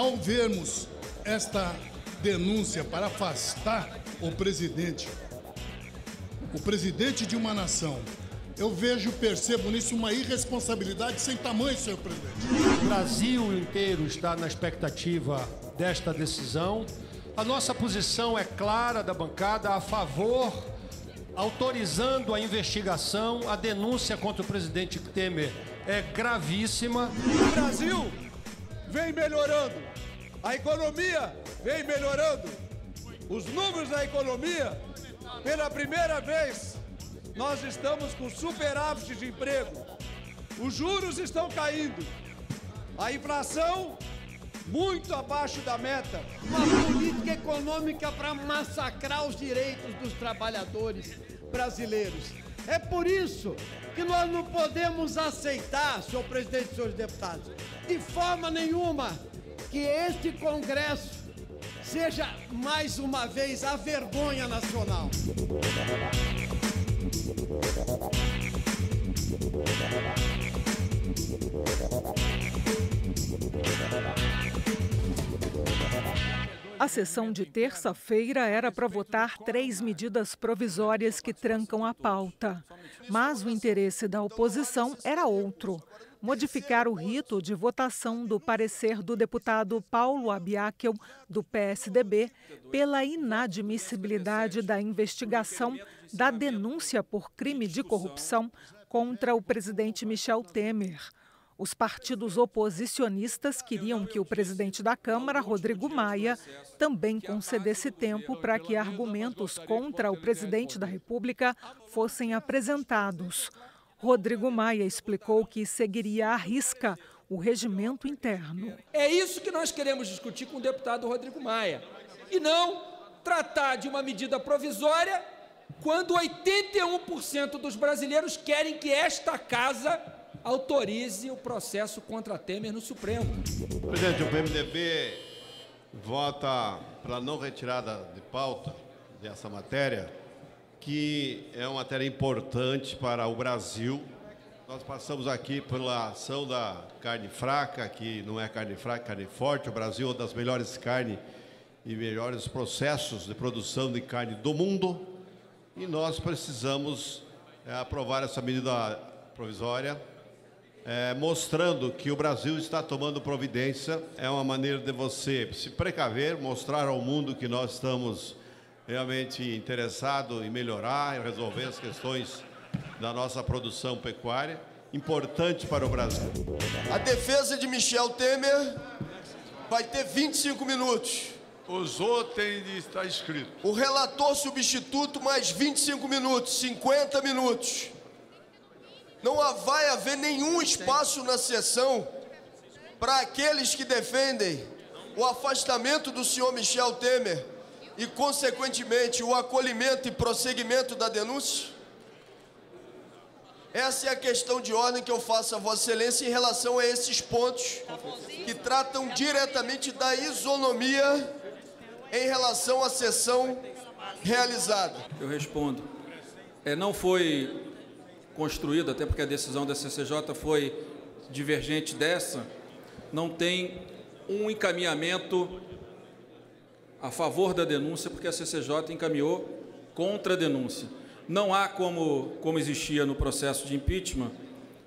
Ao vermos esta denúncia para afastar o presidente de uma nação, eu percebo nisso uma irresponsabilidade sem tamanho, senhor presidente. O Brasil inteiro está na expectativa desta decisão. A nossa posição é clara da bancada a favor, autorizando a investigação. A denúncia contra o presidente Temer é gravíssima. O Brasil vem melhorando, a economia vem melhorando, os números da economia, pela primeira vez, nós estamos com superávit de emprego, os juros estão caindo, a inflação muito abaixo da meta. Uma política econômica para massacrar os direitos dos trabalhadores brasileiros. É por isso que nós não podemos aceitar, senhor presidente e senhores deputados, de forma nenhuma, que este Congresso seja, mais uma vez, a vergonha nacional. A sessão de terça-feira era para votar 3 medidas provisórias que trancam a pauta. Mas o interesse da oposição era outro: modificar o rito de votação do parecer do deputado Paulo Abiakel, do PSDB, pela inadmissibilidade da investigação da denúncia por crime de corrupção contra o presidente Michel Temer. Os partidos oposicionistas queriam que o presidente da Câmara, Rodrigo Maia, também concedesse tempo para que argumentos contra o presidente da República fossem apresentados. Rodrigo Maia explicou que seguiria à risca o regimento interno. É isso que nós queremos discutir com o deputado Rodrigo Maia, e não tratar de uma medida provisória quando 81% dos brasileiros querem que esta casa autorize o processo contra Temer no Supremo. Presidente, o PMDB vota para não retirada de pauta dessa matéria, que é uma matéria importante para o Brasil. Nós passamos aqui pela ação da carne fraca, que não é carne fraca, é carne forte. O Brasil é uma das melhores carnes e melhores processos de produção de carne do mundo. E nós precisamos aprovar essa medida provisória, mostrando que o Brasil está tomando providência. É uma maneira de você se precaver, mostrar ao mundo que nós estamos realmente interessados em melhorar e resolver as questões da nossa produção pecuária, importante para o Brasil. A defesa de Michel Temer vai ter 25 minutos. Os outros têm de estar escrito. O relator substituto mais 25 minutos, 50 minutos. Não vai haver nenhum espaço na sessão para aqueles que defendem o afastamento do senhor Michel Temer e, consequentemente, o acolhimento e prosseguimento da denúncia? Essa é a questão de ordem que eu faço a Vossa Excelência em relação a esses pontos que tratam diretamente da isonomia em relação à sessão realizada. Eu respondo. Não foi construído, até porque a decisão da CCJ foi divergente dessa, não tem um encaminhamento a favor da denúncia, porque a CCJ encaminhou contra a denúncia. Não há como existia no processo de impeachment,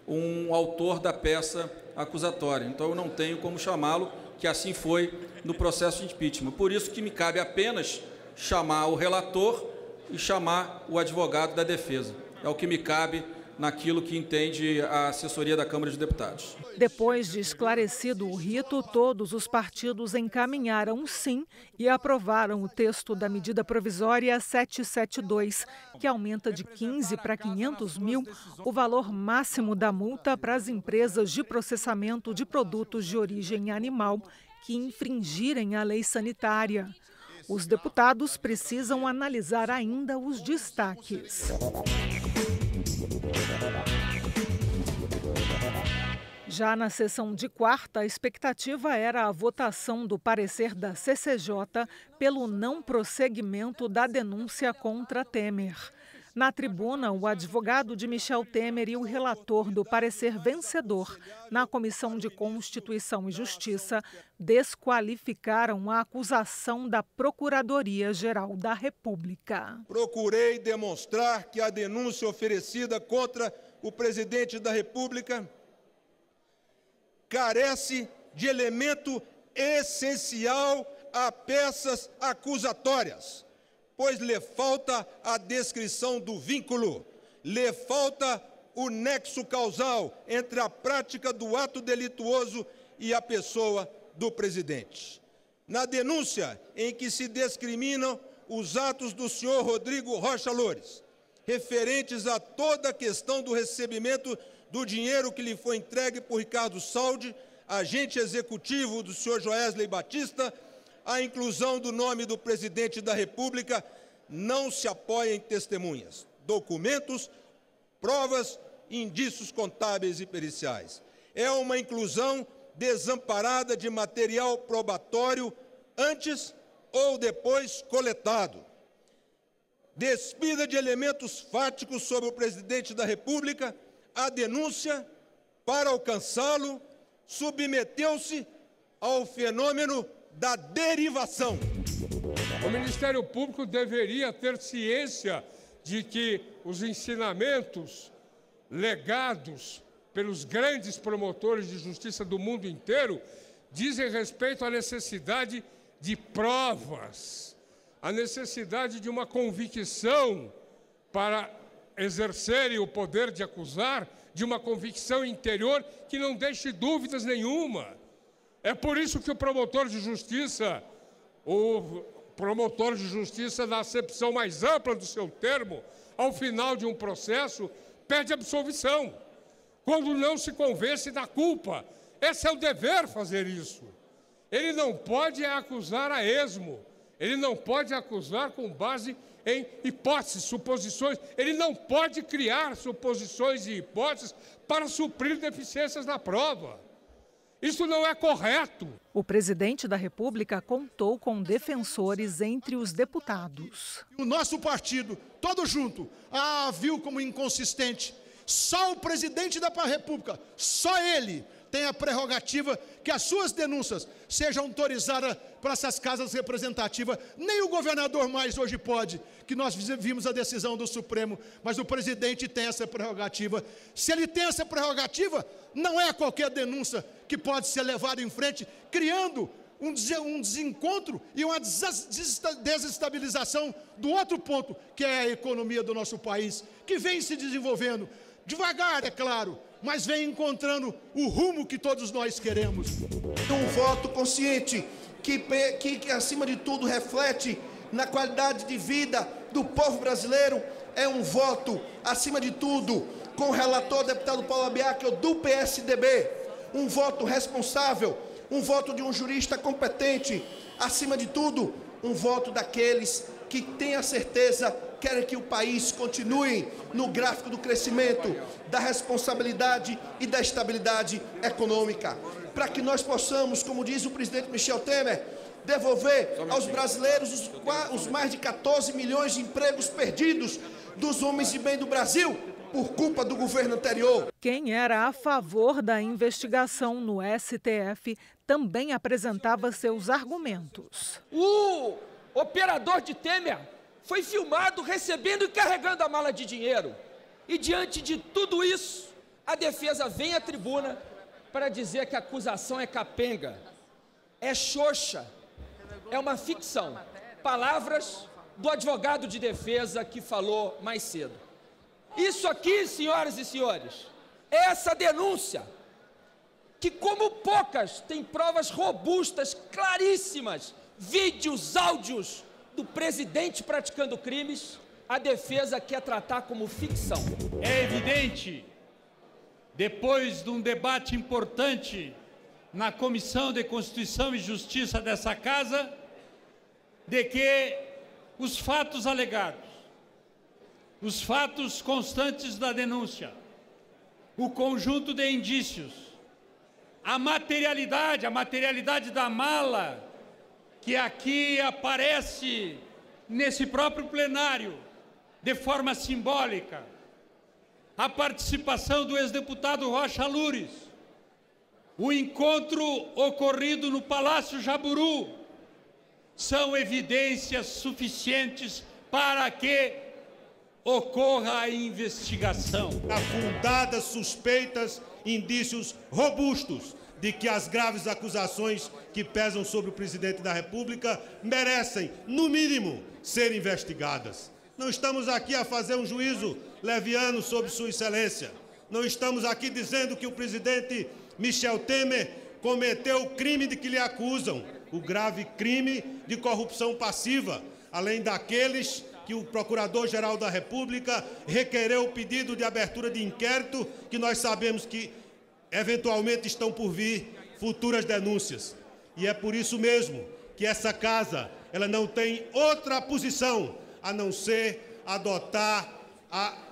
um autor da peça acusatória. Então, eu não tenho como chamá-lo, que assim foi no processo de impeachment. Por isso que me cabe apenas chamar o relator e chamar o advogado da defesa. É o que me cabe naquilo que entende a assessoria da Câmara de Deputados. Depois de esclarecido o rito, todos os partidos encaminharam sim e aprovaram o texto da medida provisória 772, que aumenta de 15 para 500 mil o valor máximo da multa para as empresas de processamento de produtos de origem animal que infringirem a lei sanitária. Os deputados precisam analisar ainda os destaques. Já na sessão de quarta, a expectativa era a votação do parecer da CCJ pelo não prosseguimento da denúncia contra Temer. Na tribuna, o advogado de Michel Temer e o relator do parecer vencedor na Comissão de Constituição e Justiça desqualificaram a acusação da Procuradoria-Geral da República. Procurei demonstrar que a denúncia oferecida contra o presidente da República carece de elemento essencial a peças acusatórias, pois lhe falta a descrição do vínculo, lhe falta o nexo causal entre a prática do ato delituoso e a pessoa do presidente. Na denúncia em que se discriminam os atos do senhor Rodrigo Rocha Loures, referentes a toda a questão do recebimento do dinheiro que lhe foi entregue por Ricardo Saldi, agente executivo do senhor Joesley Batista, a inclusão do nome do presidente da República não se apoia em testemunhas, documentos, provas, indícios contábeis e periciais. É uma inclusão desamparada de material probatório antes ou depois coletado. Despida de elementos fáticos sobre o presidente da República, a denúncia, para alcançá-lo, submeteu-se ao fenômeno da derivação. O Ministério Público deveria ter ciência de que os ensinamentos legados pelos grandes promotores de justiça do mundo inteiro dizem respeito à necessidade de provas, à necessidade de uma convicção para exercerem o poder de acusar, de uma convicção interior que não deixe dúvidas nenhuma. É por isso que o promotor de justiça, na acepção mais ampla do seu termo, ao final de um processo, pede absolvição, quando não se convence da culpa. Esse é o dever fazer isso. Ele não pode acusar a esmo, ele não pode acusar com base em hipóteses, suposições, ele não pode criar suposições e hipóteses para suprir deficiências na prova. Isso não é correto. O presidente da República contou com defensores entre os deputados. O nosso partido, todo junto, viu como inconsistente. Só o presidente da República, só ele, tem a prerrogativa que as suas denúncias sejam autorizadas para essas casas representativas. Nem o governador mais hoje pode, que nós vimos a decisão do Supremo, mas o presidente tem essa prerrogativa. Se ele tem essa prerrogativa, não é qualquer denúncia que pode ser levada em frente, criando um desencontro e uma desestabilização do outro ponto, que é a economia do nosso país, que vem se desenvolvendo, devagar, é claro, mas vem encontrando o rumo que todos nós queremos. Um voto consciente que acima de tudo, reflete na qualidade de vida do povo brasileiro. É um voto, acima de tudo, com o relator deputado Paulo Abiaco, do PSDB. Um voto responsável, um voto de um jurista competente. Acima de tudo, um voto daqueles que têm a certeza, querem que o país continue no gráfico do crescimento, da responsabilidade e da estabilidade econômica. Para que nós possamos, como diz o presidente Michel Temer, devolver aos brasileiros os mais de 14 milhões de empregos perdidos dos homens de bem do Brasil por culpa do governo anterior. Quem era a favor da investigação no STF também apresentava seus argumentos. O operador de Temer foi filmado recebendo e carregando a mala de dinheiro. E diante de tudo isso, a defesa vem à tribuna para dizer que a acusação é capenga, é xoxa, é uma ficção. Palavras do advogado de defesa que falou mais cedo. Isso aqui, senhoras e senhores, é essa denúncia que, como poucas, tem provas robustas, claríssimas, vídeos, áudios do presidente praticando crimes, a defesa quer tratar como ficção. É evidente, depois de um debate importante na Comissão de Constituição e Justiça dessa Casa, de que os fatos alegados, os fatos constantes da denúncia, o conjunto de indícios, a materialidade da mala que aqui aparece nesse próprio plenário, de forma simbólica, a participação do ex-deputado Rocha Loures, o encontro ocorrido no Palácio Jaburu, são evidências suficientes para que ocorra a investigação. Fundadas suspeitas, indícios robustos de que as graves acusações que pesam sobre o presidente da República merecem, no mínimo, ser investigadas. Não estamos aqui a fazer um juízo leviano sobre Sua Excelência. Não estamos aqui dizendo que o presidente Michel Temer cometeu o crime de que lhe acusam, o grave crime de corrupção passiva, além daqueles que o Procurador-Geral da República requereu o pedido de abertura de inquérito, que nós sabemos que, eventualmente, estão por vir futuras denúncias. E é por isso mesmo que essa casa ela não tem outra posição a não ser adotar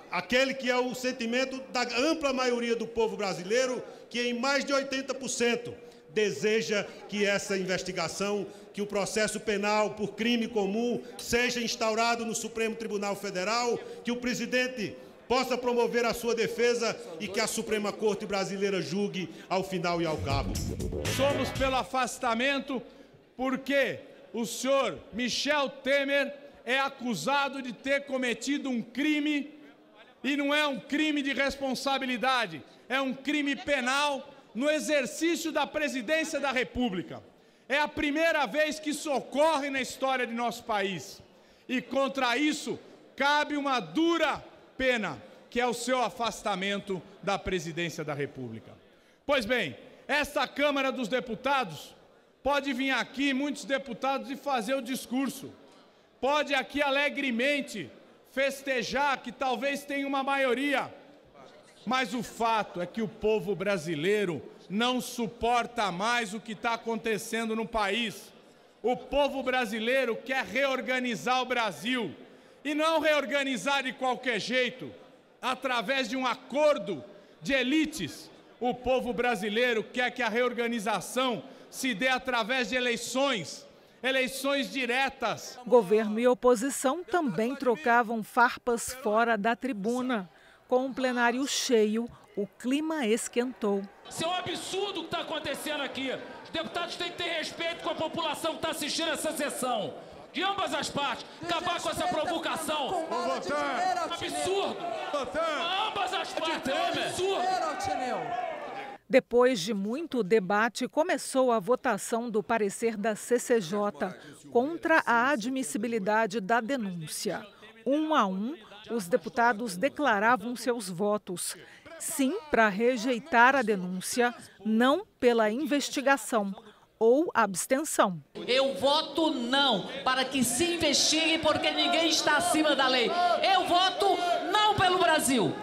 aquele que é o sentimento da ampla maioria do povo brasileiro, que em mais de 80% deseja que essa investigação, que o processo penal por crime comum seja instaurado no Supremo Tribunal Federal, que o presidente possa promover a sua defesa e que a Suprema Corte Brasileira julgue ao final e ao cabo. Somos pelo afastamento porque o senhor Michel Temer é acusado de ter cometido um crime, e não é um crime de responsabilidade, é um crime penal no exercício da presidência da República. É a primeira vez que isso ocorre na história de nosso país. E contra isso, cabe uma dura pena, que é o seu afastamento da presidência da República. Pois bem, esta Câmara dos Deputados pode vir aqui, muitos deputados, e fazer o discurso. Pode aqui alegremente festejar que talvez tenha uma maioria. Mas o fato é que o povo brasileiro não suporta mais o que está acontecendo no país. O povo brasileiro quer reorganizar o Brasil. E não reorganizar de qualquer jeito, através de um acordo de elites. O povo brasileiro quer que a reorganização se dê através de eleições diretas. Governo e oposição também trocavam farpas fora da tribuna. Com o plenário cheio, o clima esquentou. Isso é um absurdo o que está acontecendo aqui. Os deputados têm que ter respeito com a população que está assistindo essa sessão. De ambas as partes, acabar com essa provocação. Absurdo. Ambas as partes, é um absurdo. Depois de muito debate, começou a votação do parecer da CCJ contra a admissibilidade da denúncia. 1 a 1, os deputados declaravam seus votos. Sim, para rejeitar a denúncia, não pela investigação, ou abstenção. Eu voto não, para que se investigue, porque ninguém está acima da lei. Eu voto não pelo Brasil.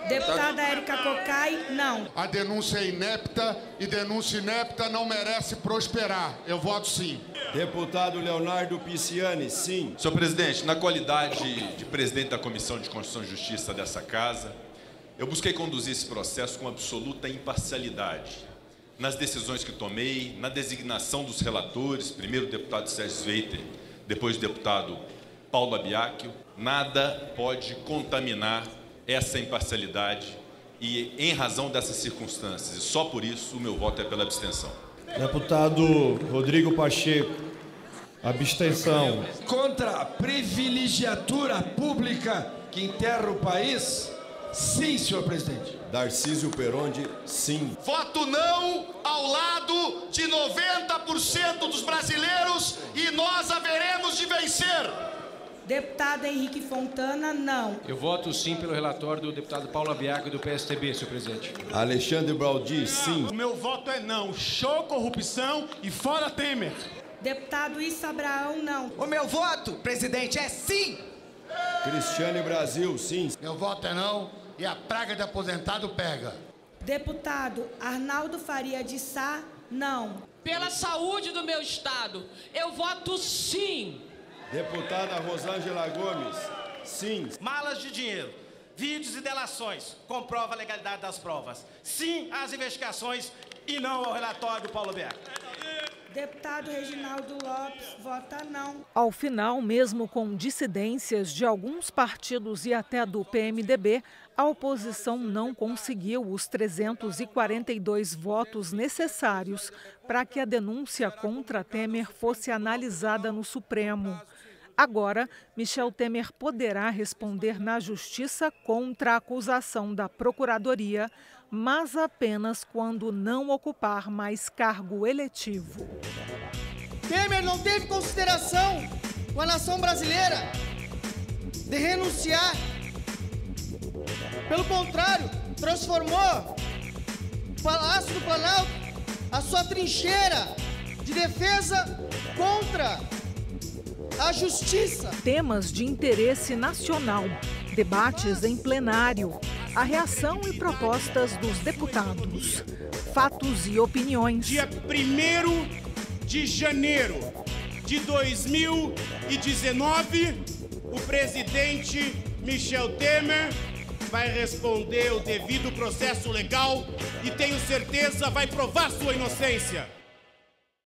Deputada Érica Cocai, não. A denúncia é inepta e denúncia inepta não merece prosperar. Eu voto sim. Deputado Leonardo Pisciani, sim. Senhor presidente, na qualidade de presidente da Comissão de Constituição e Justiça dessa casa, eu busquei conduzir esse processo com absoluta imparcialidade. Nas decisões que tomei, na designação dos relatores, primeiro o deputado Sérgio Sveiter, depois o deputado Paulo Abiacchio, nada pode contaminar essa imparcialidade e, em razão dessas circunstâncias, e só por isso, o meu voto é pela abstenção. Deputado Rodrigo Pacheco, abstenção. Contra a privilegiatura pública que enterra o país? Sim, senhor presidente. Darcísio Perondi, sim. Voto não ao lado de 90% dos brasileiros e nós haveremos de vencer. Deputado Henrique Fontana, não. Eu voto sim pelo relatório do deputado Paulo Abiacchio do PSTB, senhor presidente. Alexandre Baldi, sim. O meu voto é não. Show corrupção e fora Temer. Deputado Issa Abraão, não. O meu voto, presidente, é sim. Cristiane Brasil, sim. Meu voto é não e a praga de aposentado pega. Deputado Arnaldo Faria de Sá, não. Pela saúde do meu estado, eu voto sim. Deputada Rosângela Gomes, sim. Malas de dinheiro, vídeos e delações, comprova a legalidade das provas. Sim às investigações e não ao relatório do Paulo Abiacchio. Deputado Reginaldo Lopes vota não. Ao final, mesmo com dissidências de alguns partidos e até do PMDB, a oposição não conseguiu os 342 votos necessários para que a denúncia contra Temer fosse analisada no Supremo. Agora, Michel Temer poderá responder na Justiça contra a acusação da Procuradoria, mas apenas quando não ocupar mais cargo eletivo. Temer não teve consideração com a nação brasileira de renunciar. Pelo contrário, transformou o Palácio do Planalto a sua trincheira de defesa contra a justiça. Temas de interesse nacional, debates em plenário, a reação e propostas dos deputados, fatos e opiniões. Dia 1º de janeiro de 2019, o presidente Michel Temer vai responder o devido processo legal e tenho certeza vai provar sua inocência.